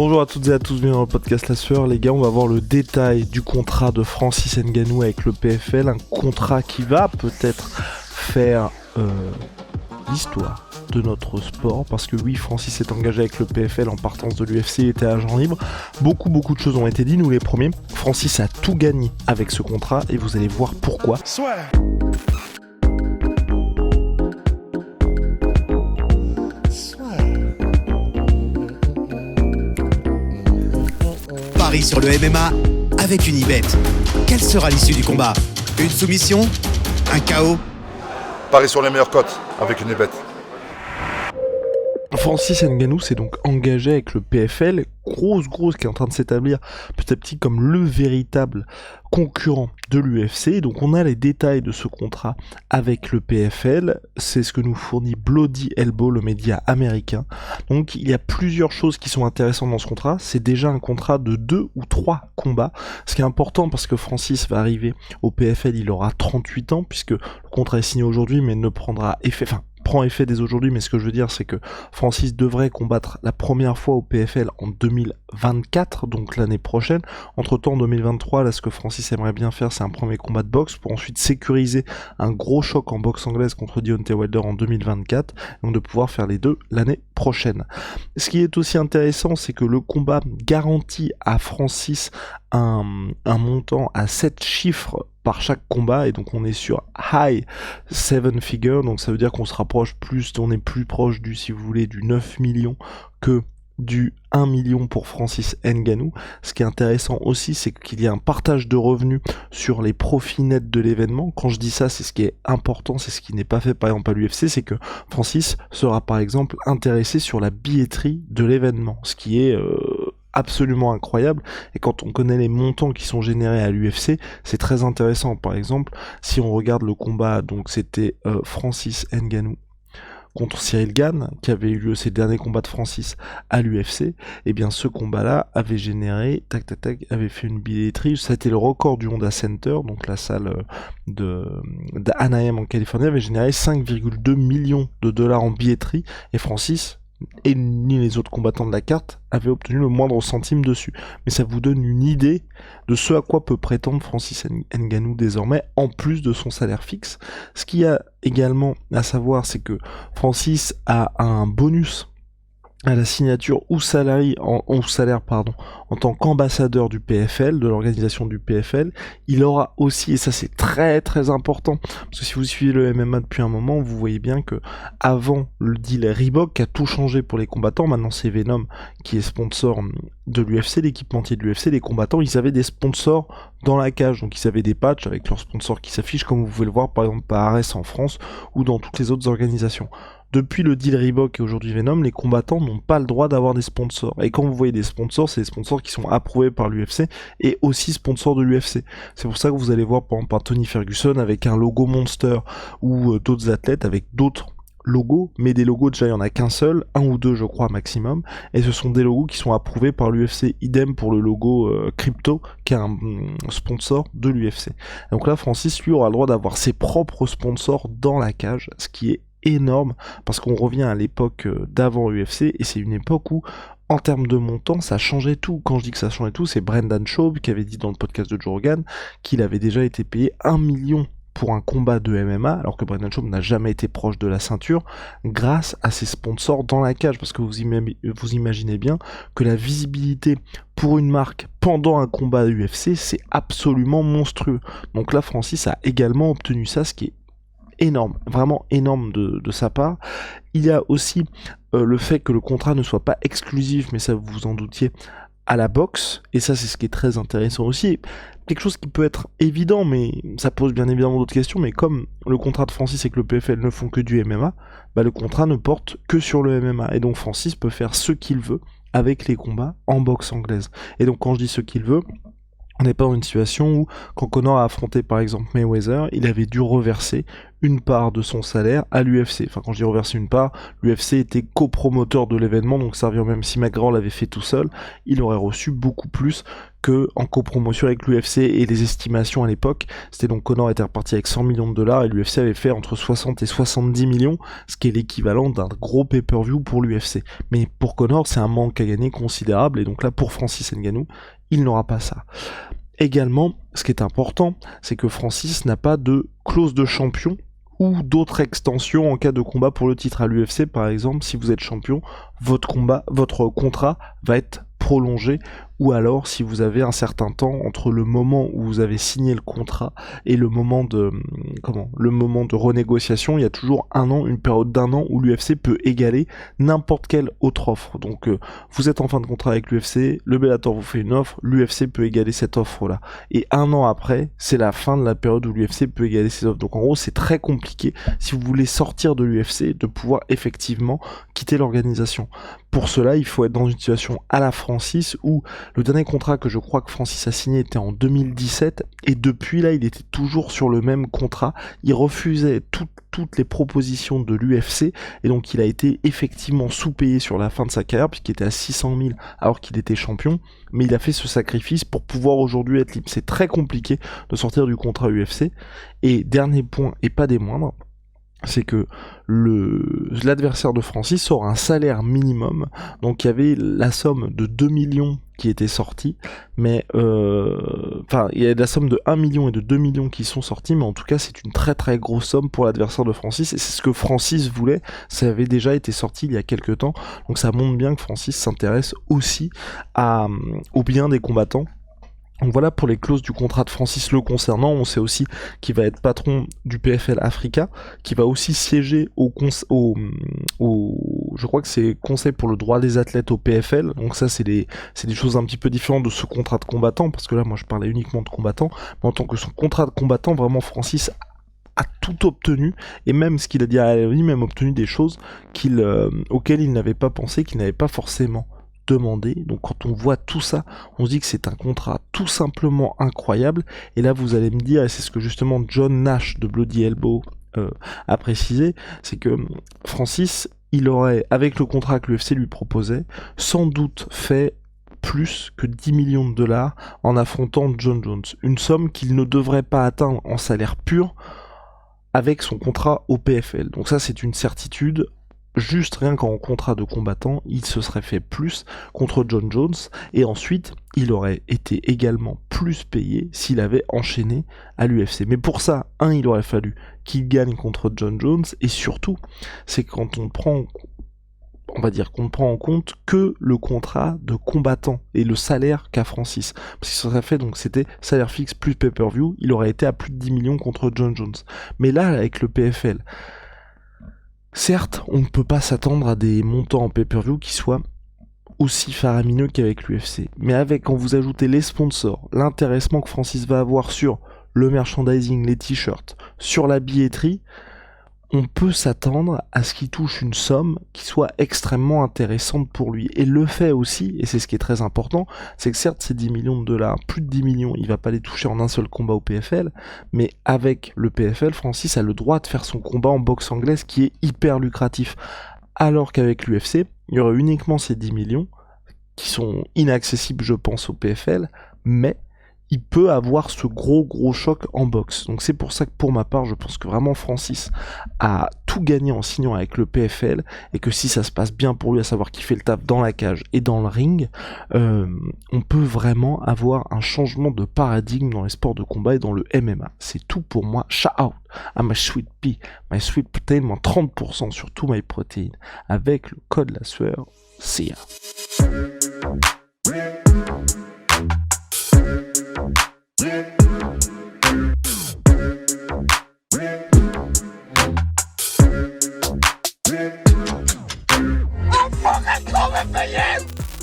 Bonjour à toutes et à tous, bienvenue dans le podcast La Sueur. Les gars, on va voir le détail du contrat de Francis Ngannou avec le PFL, un contrat qui va peut-être faire l'histoire de notre sport, parce que oui, Francis est engagé avec le PFL en partance de l'UFC, il était agent libre. Beaucoup de choses ont été dites, nous les premiers. Francis a tout gagné avec ce contrat et vous allez voir pourquoi. Paris sur le MMA avec Unibet. Quelle sera l'issue du combat? Une soumission? Un KO? Paris sur les meilleures cotes avec Unibet. Francis Ngannou s'est donc engagé avec le PFL, grosse qui est en train de s'établir petit à petit comme le véritable concurrent de l'UFC. Donc on a les détails de ce contrat avec le PFL, c'est ce que nous fournit Bloody Elbow, le média américain. Donc il y a plusieurs choses qui sont intéressantes dans ce contrat. C'est déjà un contrat de 2 ou 3 combats, ce qui est important parce que Francis va arriver au PFL, il aura 38 ans, puisque le contrat est signé aujourd'hui mais ne prend effet dès aujourd'hui, mais ce que je veux dire c'est que Francis devrait combattre la première fois au PFL en 2024, donc l'année prochaine. Entre temps, en 2023, là ce que Francis aimerait bien faire, c'est un premier combat de boxe pour ensuite sécuriser un gros choc en boxe anglaise contre Deontay Wilder en 2024, donc de pouvoir faire les deux l'année prochaine. Ce qui est aussi intéressant, c'est que le combat garantit à Francis un montant à 7 chiffres par chaque combat, et donc on est sur high 7 figure, donc ça veut dire qu'on se rapproche on est plus proche si vous voulez, du 9 millions que du 1 million pour Francis Ngannou. Ce qui est intéressant aussi, c'est qu'il y a un partage de revenus sur les profits nets de l'événement. Quand je dis ça, c'est ce qui est important, c'est ce qui n'est pas fait par exemple à l'UFC, c'est que Francis sera par exemple intéressé sur la billetterie de l'événement, ce qui est absolument incroyable, et quand on connaît les montants qui sont générés à l'UFC, c'est très intéressant. Par exemple, si on regarde le combat, donc c'était Francis Ngannou contre Cyril Gane, qui avait eu lieu, c'est le dernier combat de Francis à l'UFC, et bien ce combat-là avait généré, avait fait une billetterie, ça a été le record du Honda Center, donc la salle d'Anaheim en Californie, avait généré 5,2 millions de dollars en billetterie, et Francis et ni les autres combattants de la carte avaient obtenu le moindre centime dessus. Mais ça vous donne une idée de ce à quoi peut prétendre Francis Ngannou désormais, en plus de son salaire fixe. Ce qu'il y a également à savoir, c'est que Francis a un bonus à la signature ou salaire en tant qu'ambassadeur du PFL, de l'organisation du PFL. Il aura aussi, et ça c'est très important, parce que si vous suivez le MMA depuis un moment, vous voyez bien que avant le deal Reebok qui a tout changé pour les combattants, maintenant c'est Venom qui est sponsor de l'UFC, l'équipementier de l'UFC. Les combattants, ils avaient des sponsors dans la cage, donc ils avaient des patchs avec leurs sponsors qui s'affichent, comme vous pouvez le voir par exemple par Ares en France ou dans toutes les autres organisations. Depuis le deal Reebok et aujourd'hui Venom, les combattants n'ont pas le droit d'avoir des sponsors. Et quand vous voyez des sponsors, c'est des sponsors qui sont approuvés par l'UFC et aussi sponsors de l'UFC. C'est pour ça que vous allez voir par exemple Tony Ferguson avec un logo Monster, ou d'autres athlètes avec d'autres logos, mais des logos déjà il n'y en a qu'un seul, un ou deux je crois maximum, et ce sont des logos qui sont approuvés par l'UFC. Idem pour le logo Crypto, qui est un sponsor de l'UFC. Donc là Francis lui aura le droit d'avoir ses propres sponsors dans la cage, ce qui est énorme, parce qu'on revient à l'époque d'avant UFC, et c'est une époque où en termes de montant, ça changeait tout. Quand je dis que ça changeait tout, c'est Brendan Schaub qui avait dit dans le podcast de Joe Rogan qu'il avait déjà été payé 1 million pour un combat de MMA, alors que Brendan Schaub n'a jamais été proche de la ceinture, grâce à ses sponsors dans la cage, parce que vous imaginez bien que la visibilité pour une marque pendant un combat de UFC, c'est absolument monstrueux. Donc là, Francis a également obtenu ça, ce qui est énorme, vraiment énorme de sa part. Il y a aussi le fait que le contrat ne soit pas exclusif, mais ça vous vous en doutiez, à la boxe, et ça c'est ce qui est très intéressant aussi. Quelque chose qui peut être évident, mais ça pose bien évidemment d'autres questions, mais comme le contrat de Francis et que le PFL ne font que du MMA, le contrat ne porte que sur le MMA, et donc Francis peut faire ce qu'il veut avec les combats en boxe anglaise. Et donc quand je dis ce qu'il veut, on n'est pas dans une situation où, quand Conor a affronté par exemple Mayweather, il avait dû reverser une part de son salaire à l'UFC. Enfin, quand je dis reverser une part, l'UFC était copromoteur de l'événement, donc ça revient même si McGraw l'avait fait tout seul, il aurait reçu beaucoup plus que en copromotion avec l'UFC, et les estimations à l'époque, c'était donc Conor était reparti avec 100 millions de dollars et l'UFC avait fait entre 60 et 70 millions, ce qui est l'équivalent d'un gros pay-per-view pour l'UFC. Mais pour Conor, c'est un manque à gagner considérable, et donc là, pour Francis Ngannou, il n'aura pas ça. Également, ce qui est important, c'est que Francis n'a pas de clause de champion ou d'autres extensions en cas de combat pour le titre. À l'UFC, par exemple, si vous êtes champion, votre contrat va être prolongé, ou alors si vous avez un certain temps entre le moment où vous avez signé le contrat et le moment de renégociation, il y a toujours un an, une période d'un an où l'UFC peut égaler n'importe quelle autre offre. Donc vous êtes en fin de contrat avec l'UFC, le Bellator vous fait une offre, l'UFC peut égaler cette offre-là. Et un an après, c'est la fin de la période où l'UFC peut égaler ces offres. Donc en gros, c'est très compliqué, si vous voulez sortir de l'UFC, de pouvoir effectivement quitter l'organisation. Pour cela, il faut être dans une situation à la Francis, où le dernier contrat que je crois que Francis a signé était en 2017, et depuis là, il était toujours sur le même contrat. Il refusait toutes les propositions de l'UFC, et donc il a été effectivement sous-payé sur la fin de sa carrière, puisqu'il était à 600 000 alors qu'il était champion, mais il a fait ce sacrifice pour pouvoir aujourd'hui être libre. C'est très compliqué de sortir du contrat UFC. Et dernier point, et pas des moindres, c'est que l'adversaire de Francis aura un salaire minimum. Donc il y avait la somme de 2 millions qui était sortie, mais il y a la somme de 1 million et de 2 millions qui sont sortis, mais en tout cas c'est une très très grosse somme pour l'adversaire de Francis, et c'est ce que Francis voulait. Ça avait déjà été sorti il y a quelques temps, donc ça montre bien que Francis s'intéresse aussi au bien des combattants. Donc voilà pour les clauses du contrat de Francis le concernant. On sait aussi qu'il va être patron du PFL Africa, qui va aussi siéger je crois que c'est Conseil pour le droit des athlètes au PFL. Donc ça c'est des choses un petit peu différentes de ce contrat de combattant, parce que là moi je parlais uniquement de combattant, mais en tant que son contrat de combattant, vraiment Francis a tout obtenu, et même ce qu'il a dit à lui, même obtenu des choses auxquelles il n'avait pas pensé, qu'il n'avait pas forcément demandé. Donc quand on voit tout ça, on se dit que c'est un contrat tout simplement incroyable. Et là vous allez me dire, et c'est ce que justement John Nash de Bloody Elbow a précisé, c'est que Francis, il aurait, avec le contrat que l'UFC lui proposait, sans doute fait plus que 10 millions de dollars en affrontant John Jones, une somme qu'il ne devrait pas atteindre en salaire pur avec son contrat au PFL. Donc ça c'est une certitude. Juste rien qu'en contrat de combattant, il se serait fait plus contre John Jones, et ensuite il aurait été également plus payé s'il avait enchaîné à l'UFC. Mais pour ça, il aurait fallu qu'il gagne contre John Jones, et surtout, c'est quand on va dire qu'on ne prend en compte que le contrat de combattant et le salaire qu'a Francis. Parce que ça serait fait, donc c'était salaire fixe plus pay-per-view, il aurait été à plus de 10 millions contre John Jones. Mais là, avec le PFL, certes, on ne peut pas s'attendre à des montants en pay-per-view qui soient aussi faramineux qu'avec l'UFC. Mais quand vous ajoutez les sponsors, l'intéressement que Francis va avoir sur le merchandising, les t-shirts, sur la billetterie, on peut s'attendre à ce qu'il touche une somme qui soit extrêmement intéressante pour lui. Et le fait aussi, et c'est ce qui est très important, c'est que certes ces 10 millions de dollars, plus de 10 millions, il va pas les toucher en un seul combat au PFL, mais avec le PFL, Francis a le droit de faire son combat en boxe anglaise qui est hyper lucratif. Alors qu'avec l'UFC, il y aurait uniquement ces 10 millions qui sont inaccessibles, je pense, au PFL, mais il peut avoir ce gros choc en boxe. Donc c'est pour ça que pour ma part, je pense que vraiment Francis a tout gagné en signant avec le PFL, et que si ça se passe bien pour lui, à savoir qu'il fait le taf dans la cage et dans le ring, on peut vraiment avoir un changement de paradigme dans les sports de combat et dans le MMA. C'est tout pour moi. Shout out à my sweet pea, my sweet protein, moins 30% sur tout my protein avec le code la sueur. See ya. I'm fucking coming for you!